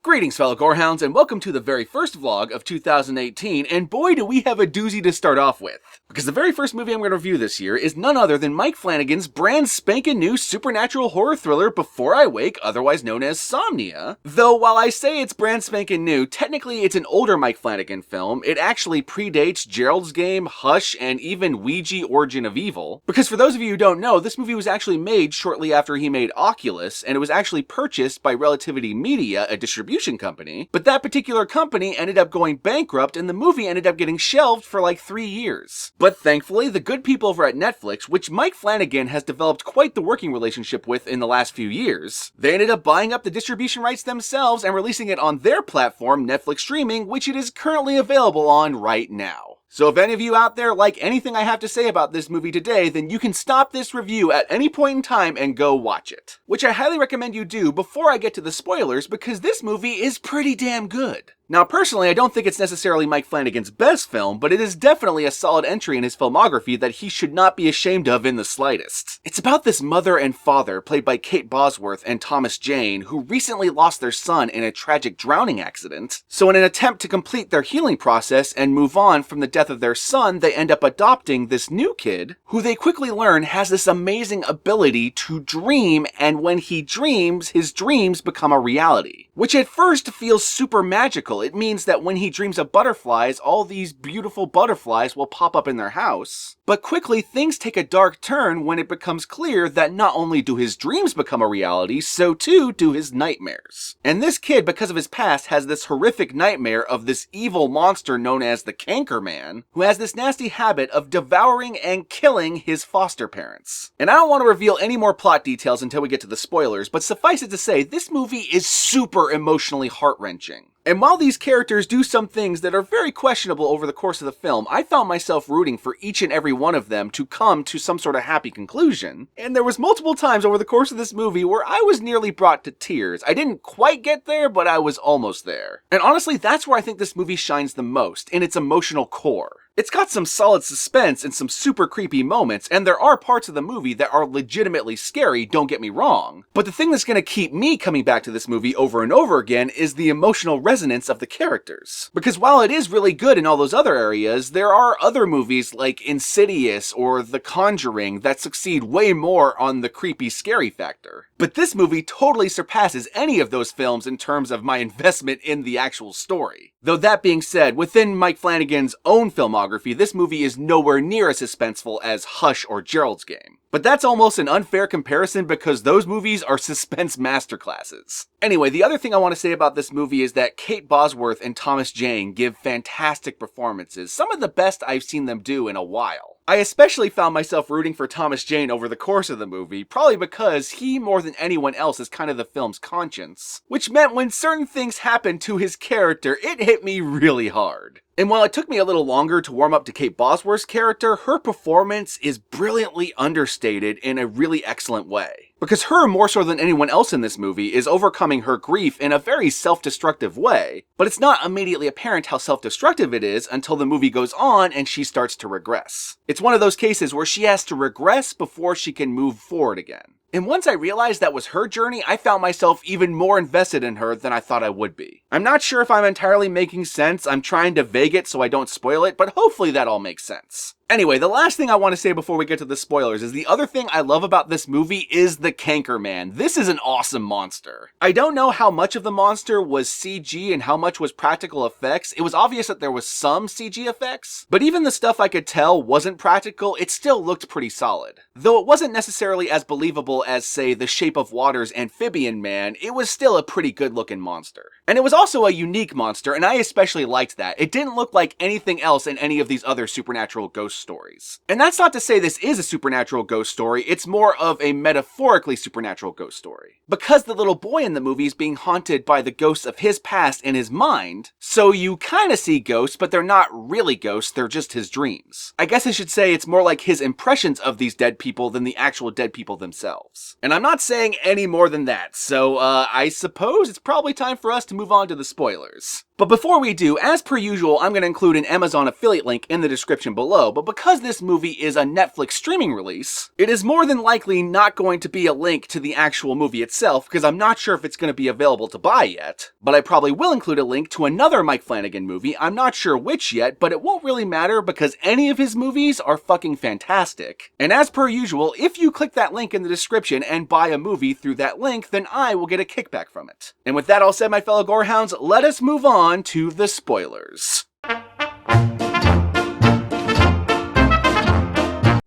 Greetings fellow Gorehounds, and welcome to the very first vlog of 2018, and boy do we have a doozy to start off with. Because the very first movie I'm going to review this year is none other than Mike Flanagan's brand spanking new supernatural horror thriller Before I Wake, otherwise known as Somnia. Though while I say it's brand spanking new, technically it's an older Mike Flanagan film. It actually predates Gerald's Game, Hush, and even Ouija Origin of Evil. Because for those of you who don't know, this movie was actually made shortly after he made Oculus, and it was actually purchased by Relativity Media, a distribution company, but that particular company ended up going bankrupt and the movie ended up getting shelved for like 3 years. But thankfully, the good people over at Netflix, which Mike Flanagan has developed quite the working relationship with in the last few years, they ended up buying up the distribution rights themselves and releasing it on their platform, Netflix Streaming, which it is currently available on right now. So if any of you out there like anything I have to say about this movie today, then you can stop this review at any point in time and go watch it. Which I highly recommend you do before I get to the spoilers, because this movie is pretty damn good. Now personally, I don't think it's necessarily Mike Flanagan's best film, but it is definitely a solid entry in his filmography that he should not be ashamed of in the slightest. It's about this mother and father, played by Kate Bosworth and Thomas Jane, who recently lost their son in a tragic drowning accident. So in an attempt to complete their healing process and move on from the death of their son, they end up adopting this new kid, who they quickly learn has this amazing ability to dream, and when he dreams, his dreams become a reality. Which at first feels super magical. It means that when he dreams of butterflies, all these beautiful butterflies will pop up in their house. But quickly, things take a dark turn when it becomes clear that not only do his dreams become a reality, so too do his nightmares. And this kid, because of his past, has this horrific nightmare of this evil monster known as the Cankerman, who has this nasty habit of devouring and killing his foster parents. And I don't want to reveal any more plot details until we get to the spoilers, but suffice it to say, this movie is super emotionally heart-wrenching. And while these characters do some things that are very questionable over the course of the film, I found myself rooting for each and every one of them to come to some sort of happy conclusion. And there was multiple times over the course of this movie where I was nearly brought to tears. I didn't quite get there, but I was almost there. And honestly, that's where I think this movie shines the most, in its emotional core. It's got some solid suspense and some super creepy moments, and there are parts of the movie that are legitimately scary, don't get me wrong. But the thing that's gonna keep me coming back to this movie over and over again is the emotional resonance of the characters. Because while it is really good in all those other areas, there are other movies like Insidious or The Conjuring that succeed way more on the creepy scary factor. But this movie totally surpasses any of those films in terms of my investment in the actual story. Though that being said, within Mike Flanagan's own filmography, this movie is nowhere near as suspenseful as Hush or Gerald's Game. But that's almost an unfair comparison because those movies are suspense masterclasses. Anyway, the other thing I want to say about this movie is that Kate Bosworth and Thomas Jane give fantastic performances, some of the best I've seen them do in a while. I especially found myself rooting for Thomas Jane over the course of the movie, probably because he, more than anyone else, is kind of the film's conscience. Which meant when certain things happened to his character, it hit me really hard. And while it took me a little longer to warm up to Kate Bosworth's character, her performance is brilliantly understated in a really excellent way. Because her, more so than anyone else in this movie, is overcoming her grief in a very self-destructive way, but it's not immediately apparent how self-destructive it is until the movie goes on and she starts to regress. It's one of those cases where she has to regress before she can move forward again. And once I realized that was her journey, I found myself even more invested in her than I thought I would be. I'm not sure if I'm entirely making sense. I'm trying to vague it so I don't spoil it, but hopefully that all makes sense. Anyway, the last thing I want to say before we get to the spoilers is the other thing I love about this movie is the Cankerman. This is an awesome monster. I don't know how much of the monster was CG and how much was practical effects. It was obvious that there was some CG effects, but even the stuff I could tell wasn't practical, it still looked pretty solid. Though it wasn't necessarily as believable as, say, the Shape of Water's Amphibian Man, it was still a pretty good looking monster. And it was also a unique monster, and I especially liked that. It didn't look like anything else in any of these other supernatural ghost stories. And that's not to say this is a supernatural ghost story, it's more of a metaphorically supernatural ghost story. Because the little boy in the movie is being haunted by the ghosts of his past in his mind, so you kinda see ghosts, but they're not really ghosts, they're just his dreams. I guess I should say it's more like his impressions of these dead people than the actual dead people themselves. themselves. And I'm not saying any more than that, so I suppose it's probably time for us to move on to the spoilers. But before we do, as per usual, I'm going to include an Amazon affiliate link in the description below, but because this movie is a Netflix streaming release, it is more than likely not going to be a link to the actual movie itself, because I'm not sure if it's going to be available to buy yet. But I probably will include a link to another Mike Flanagan movie, I'm not sure which yet, but it won't really matter because any of his movies are fucking fantastic. And as per usual, if you click that link in the description and buy a movie through that link, then I will get a kickback from it. And with that all said, my fellow Gorehounds, let us move on to the spoilers.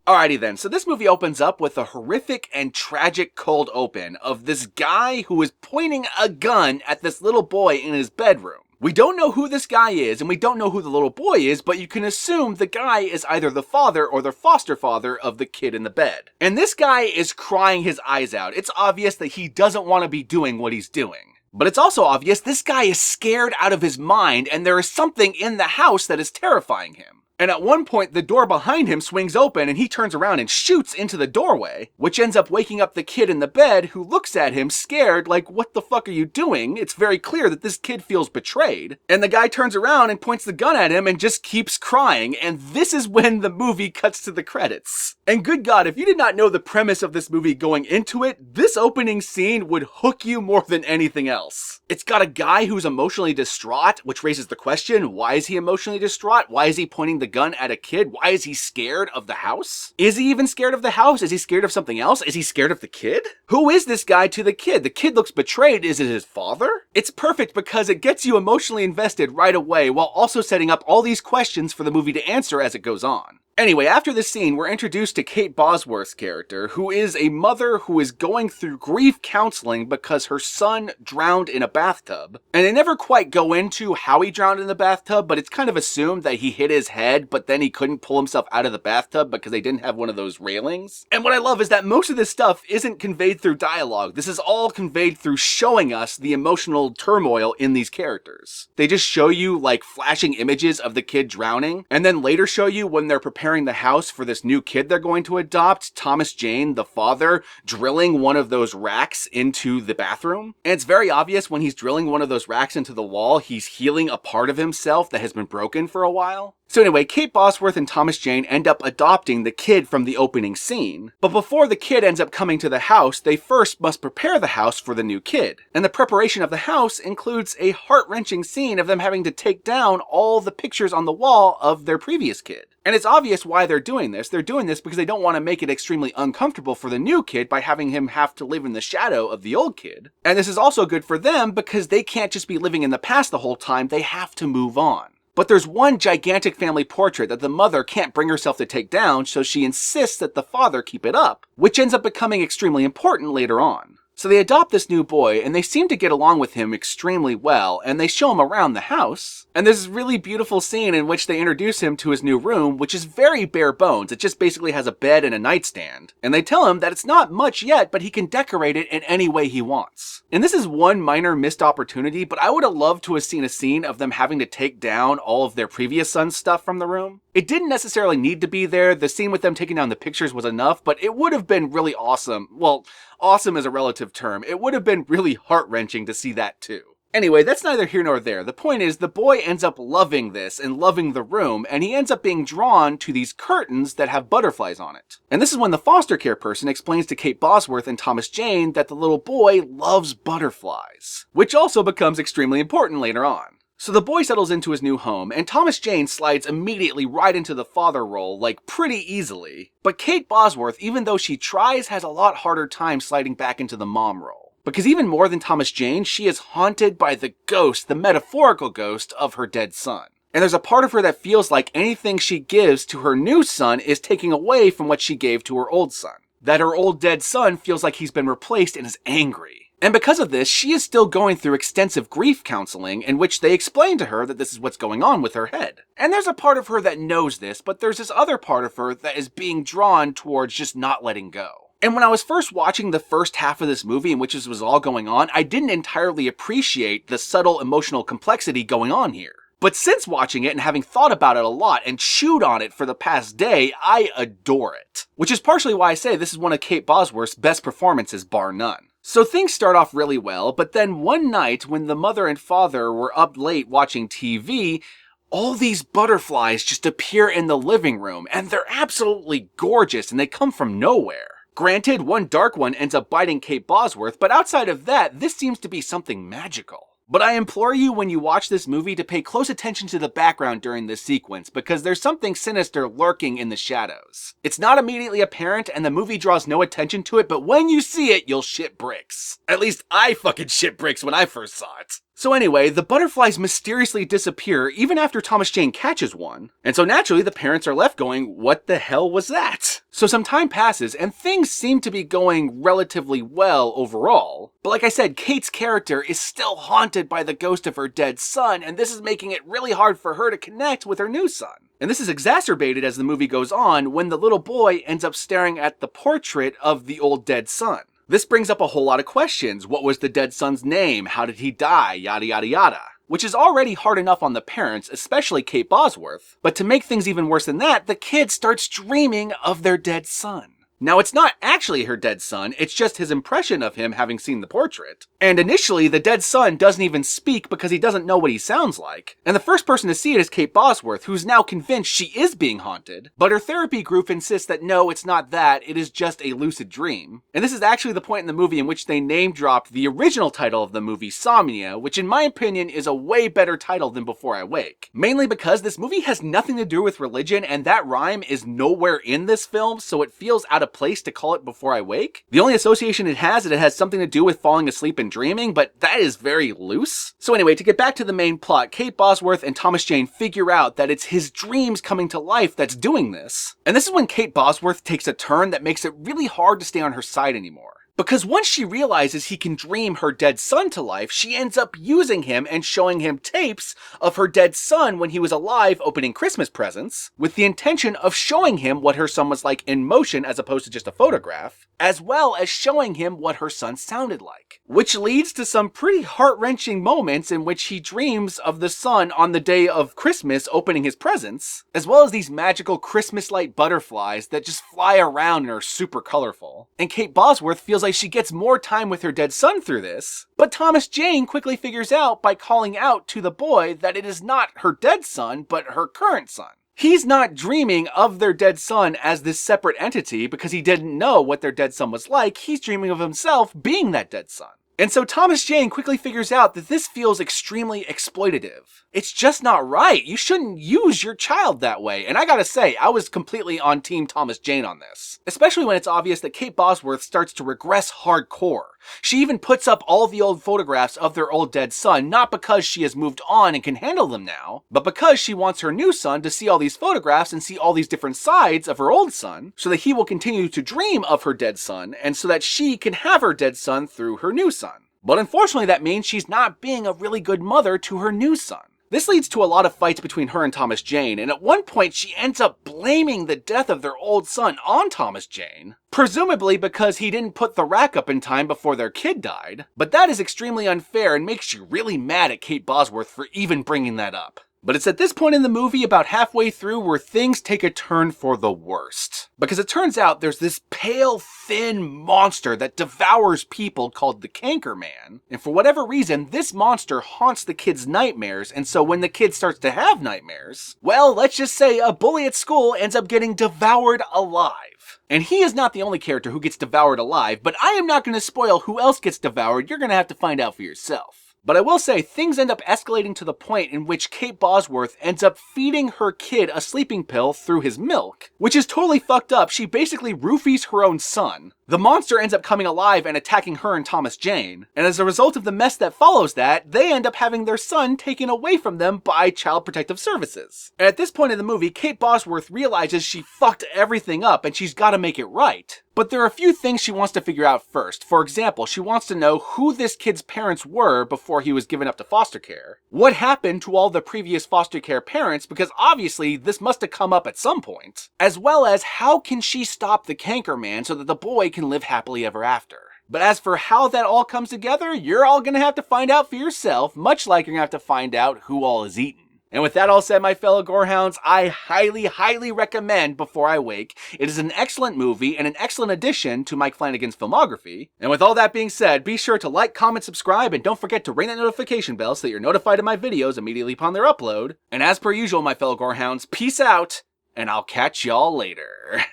Alrighty then, so this movie opens up with a horrific and tragic cold open of this guy who is pointing a gun at this little boy in his bedroom. We don't know who this guy is, and we don't know who the little boy is, but you can assume the guy is either the father or the foster father of the kid in the bed. And this guy is crying his eyes out. It's obvious that he doesn't want to be doing what he's doing. But it's also obvious this guy is scared out of his mind, and there is something in the house that is terrifying him. And at one point, the door behind him swings open and he turns around and shoots into the doorway, which ends up waking up the kid in the bed who looks at him scared like, what the fuck are you doing? It's very clear that this kid feels betrayed. And the guy turns around and points the gun at him and just keeps crying, and this is when the movie cuts to the credits. And good God, if you did not know the premise of this movie going into it, this opening scene would hook you more than anything else. It's got a guy who's emotionally distraught, which raises the question, why is he emotionally distraught? Why is he pointing the gun at a kid? Why is he scared of the house? Is he even scared of the house? Is he scared of something else? Is he scared of the kid? Who is this guy to the kid? The kid looks betrayed. Is it his father? It's perfect because it gets you emotionally invested right away while also setting up all these questions for the movie to answer as it goes on. Anyway, after this scene, we're introduced to Kate Bosworth's character, who is a mother who is going through grief counseling because her son drowned in a bathtub. And they never quite go into how he drowned in the bathtub, but it's kind of assumed that he hit his head, but then he couldn't pull himself out of the bathtub because they didn't have one of those railings. And what I love is that most of this stuff isn't conveyed through dialogue. This is all conveyed through showing us the emotional turmoil in these characters. They just show you like flashing images of the kid drowning, and then later show you when they're preparing the house for this new kid they're going to adopt, Thomas Jane, the father, drilling one of those racks into the bathroom. And it's very obvious when he's drilling one of those racks into the wall, he's healing a part of himself that has been broken for a while. So anyway, Kate Bosworth and Thomas Jane end up adopting the kid from the opening scene. But before the kid ends up coming to the house, they first must prepare the house for the new kid. And the preparation of the house includes a heart-wrenching scene of them having to take down all the pictures on the wall of their previous kid. And it's obvious why they're doing this. They're doing this because they don't want to make it extremely uncomfortable for the new kid by having him have to live in the shadow of the old kid. And this is also good for them because they can't just be living in the past the whole time, they have to move on. But there's one gigantic family portrait that the mother can't bring herself to take down, so she insists that the father keep it up, which ends up becoming extremely important later on. So they adopt this new boy, and they seem to get along with him extremely well, and they show him around the house. And there's this really beautiful scene in which they introduce him to his new room, which is very bare bones. It just basically has a bed and a nightstand. And they tell him that it's not much yet, but he can decorate it in any way he wants. And this is one minor missed opportunity, but I would have loved to have seen a scene of them having to take down all of their previous son's stuff from the room. It didn't necessarily need to be there. The scene with them taking down the pictures was enough, but it would have been really awesome. Well, awesome is a relative term. It would have been really heart-wrenching to see that too. Anyway, that's neither here nor there. The point is, the boy ends up loving this and loving the room, and he ends up being drawn to these curtains that have butterflies on it. And this is when the foster care person explains to Kate Bosworth and Thomas Jane that the little boy loves butterflies, which also becomes extremely important later on. So the boy settles into his new home, and Thomas Jane slides immediately right into the father role, like pretty easily. But Kate Bosworth, even though she tries, has a lot harder time sliding back into the mom role. Because even more than Thomas Jane, she is haunted by the ghost, the metaphorical ghost of her dead son. And there's a part of her that feels like anything she gives to her new son is taking away from what she gave to her old son. That her old dead son feels like he's been replaced and is angry. And because of this, she is still going through extensive grief counseling in which they explain to her that this is what's going on with her head. And there's a part of her that knows this, but there's this other part of her that is being drawn towards just not letting go. And when I was first watching the first half of this movie in which this was all going on, I didn't entirely appreciate the subtle emotional complexity going on here. But since watching it and having thought about it a lot and chewed on it for the past day, I adore it. Which is partially why I say this is one of Kate Bosworth's best performances, bar none. So things start off really well, but then one night when the mother and father were up late watching TV, all these butterflies just appear in the living room, and they're absolutely gorgeous, and they come from nowhere. Granted, one dark one ends up biting Kate Bosworth, but outside of that, this seems to be something magical. But I implore you when you watch this movie to pay close attention to the background during this sequence, because there's something sinister lurking in the shadows. It's not immediately apparent, and the movie draws no attention to it, but when you see it, you'll shit bricks. At least I fucking shit bricks when I first saw it. So anyway, the butterflies mysteriously disappear even after Thomas Jane catches one, and so naturally the parents are left going, what the hell was that? So some time passes, and things seem to be going relatively well overall. But like I said, Kate's character is still haunted by the ghost of her dead son, and this is making it really hard for her to connect with her new son. And this is exacerbated as the movie goes on when the little boy ends up staring at the portrait of the old dead son. This brings up a whole lot of questions. What was the dead son's name? How did he die? Yada yada yada. Which is already hard enough on the parents, especially Kate Bosworth. But to make things even worse than that, the kid starts dreaming of their dead son. Now, it's not actually her dead son, it's just his impression of him having seen the portrait. And initially, the dead son doesn't even speak because he doesn't know what he sounds like. And the first person to see it is Kate Bosworth, who's now convinced she is being haunted. But her therapy group insists that no, it's not that, it is just a lucid dream. And this is actually the point in the movie in which they name-dropped the original title of the movie, Somnia, which in my opinion is a way better title than Before I Wake. Mainly because this movie has nothing to do with religion, and that rhyme is nowhere in this film, so it feels out of place to call it Before I Wake. The only association it has is it has something to do with falling asleep and dreaming, but that is very loose. So anyway, to get back to the main plot, Kate Bosworth and Thomas Jane figure out that it's his dreams coming to life that's doing this. And this is when Kate Bosworth takes a turn that makes it really hard to stay on her side anymore. Because once she realizes he can dream her dead son to life, she ends up using him and showing him tapes of her dead son when he was alive opening Christmas presents, with the intention of showing him what her son was like in motion as opposed to just a photograph, as well as showing him what her son sounded like. Which leads to some pretty heart-wrenching moments in which he dreams of the son on the day of Christmas opening his presents, as well as these magical Christmas light butterflies that just fly around and are super colorful. And Kate Bosworth feels like she gets more time with her dead son through this, but Thomas Jane quickly figures out by calling out to the boy that it is not her dead son, but her current son. He's not dreaming of their dead son as this separate entity because he didn't know what their dead son was like. He's dreaming of himself being that dead son. And so Thomas Jane quickly figures out that this feels extremely exploitative. It's just not right. You shouldn't use your child that way. And I gotta say, I was completely on Team Thomas Jane on this. Especially when it's obvious that Kate Bosworth starts to regress hardcore. She even puts up all the old photographs of their old dead son, not because she has moved on and can handle them now, but because she wants her new son to see all these photographs and see all these different sides of her old son, so that he will continue to dream of her dead son, and so that she can have her dead son through her new son. But unfortunately, that means she's not being a really good mother to her new son. This leads to a lot of fights between her and Thomas Jane, and at one point she ends up blaming the death of their old son on Thomas Jane, presumably because he didn't put the rack up in time before their kid died. But that is extremely unfair and makes you really mad at Kate Bosworth for even bringing that up. But it's at this point in the movie, about halfway through, where things take a turn for the worst. Because it turns out there's this pale, thin monster that devours people called the Canker Man. And for whatever reason, this monster haunts the kid's nightmares, and so when the kid starts to have nightmares, well, let's just say a bully at school ends up getting devoured alive. And he is not the only character who gets devoured alive, but I am not going to spoil who else gets devoured. You're going to have to find out for yourself. But I will say, things end up escalating to the point in which Kate Bosworth ends up feeding her kid a sleeping pill through his milk, which is totally fucked up. She basically roofies her own son. The monster ends up coming alive and attacking her and Thomas Jane, and as a result of the mess that follows that, they end up having their son taken away from them by Child Protective Services. And at this point in the movie, Kate Bosworth realizes she fucked everything up and she's gotta make it right. But there are a few things she wants to figure out first. For example, she wants to know who this kid's parents were before he was given up to foster care. What happened to all the previous foster care parents, because obviously this must have come up at some point. As well as how can she stop the Canker Man so that the boy can live happily ever after. But as for how that all comes together, you're all gonna have to find out for yourself, much like you're gonna have to find out who all is eaten. And with that all said, my fellow Gorehounds, I highly recommend Before I Wake. It is an excellent movie and an excellent addition to Mike Flanagan's filmography. And with all that being said, be sure to like, comment, subscribe, and don't forget to ring that notification bell so that you're notified of my videos immediately upon their upload. And as per usual, my fellow Gorehounds, peace out, and I'll catch y'all later.